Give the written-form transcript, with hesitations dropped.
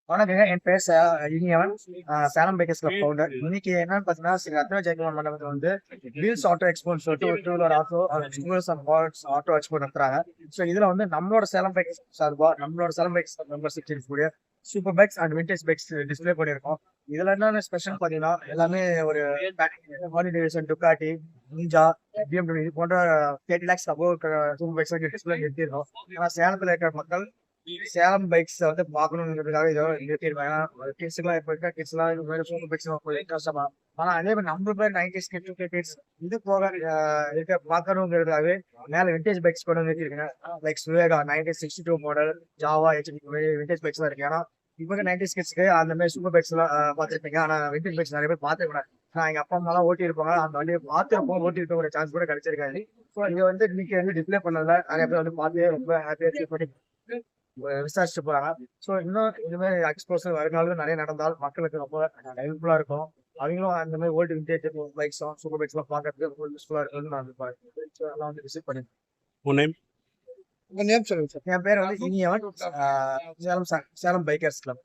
வணக்கங்க. என் பேர் Iniyavan. Salem bikers club founder. இன்னைக்கு என்னன்னு பார்த்தீங்கன்னா, ஸ்ரீ ரத்ன ஜெயக்குமார் மண்டபத்துல வந்து வீல்ஸ் ஆட்டோ எக்ஸ்போன்னு சொல்லிட்டு ஒரு two wheeler auto, two wheelers and models auto expo நடத்துறாங்க. ஸோ இதுல வந்து நம்மளோட சேலம் பைக்கர்ஸ் சார்பா, நம்மளோட சேலம் பைக்ஸ் மெம்பர்ஷிப் இருக்கக்கூடிய super bikes and vintage bikes display பண்ணியிருக்கோம். இதுல என்னென்ன ஸ்பெஷல் பார்த்தீங்கன்னா, எல்லாமே ஒரு Harley Davidson, Ducati, Ninja, BMW இது போன்ற 30 lakhs above super bikes display நிறுத்தியிருக்கோம். ஏன்னா சேலத்துல இருக்கிற மக்கள் சேலம் பைக்ஸ் வந்து பார்க்கணுங்கிறதுக்காக இதோ நிறுத்திருக்காங்க. கிட்ஸ்க்குலாம் இப்போ இருக்க கிட்ஸ்லாம் இது மாதிரி சூப்பர் பைக்ஸ் கஷ்டமா. ஆனா அதே மாதிரி நம்ம பேர் 90s கிட் 2K கிட்ஸ் இது போக இருக்க பார்க்கணுங்கிறதுக்காகவே மேல விண்டேஜ் பைக்ஸ் கூட நிறுத்திருக்காங்க. Like Suvega 1962 model, Jawa HD vintage bikes தான் இருக்கு. ஏன்னா இப்போ 90s கிட்ஸ்க்கு அந்த மாதிரி சூப்பர் பைக்ஸ் எல்லாம் பார்த்துருப்பீங்க. ஆனா விண்டேஜ் பைக்ஸ் நிறைய பேர் பார்த்துக்கூடாது. நான் எங்க அப்பா அம்மா எல்லாம் ஓட்டி இருப்பாங்க. அந்த வண்டியை பார்த்துருப்போம், ஓட்டி இருக்க ஒரு சான்ஸ் கூட கிடைச்சிருக்காது. ஸோ இங்க வந்து இன்னைக்கு வந்து டிஸ்பிளே பண்ணதுல நிறைய பேர் வந்து பார்த்து ரொம்ப ஹாப்பியா ஃபீல் பண்ணி விசாரிச்சுட்டு போறாங்க. ஸோ இன்னும் இந்த மாதிரி எக்ஸ்போஸ் வருங்காலம் நிறைய நடந்தால் மக்களுக்கு ரொம்ப ஹெல்ப்ஃபுல்லா இருக்கும். அவங்களும் அந்த மாதிரி ஓல்டு விண்டேஜ் பைக்ஸும் சூப்பர் பைக்ஸ்லாம் பார்க்கறதுக்கு யூஸ்ஃபுல்லா இருக்கும்னு நான் எல்லாம் வந்து விசிட் பண்ணி. உன் நேம்? உங்க நேம் சொல்லுங்க சார். என் பேர் வந்து இனியவன். Salem bikers club.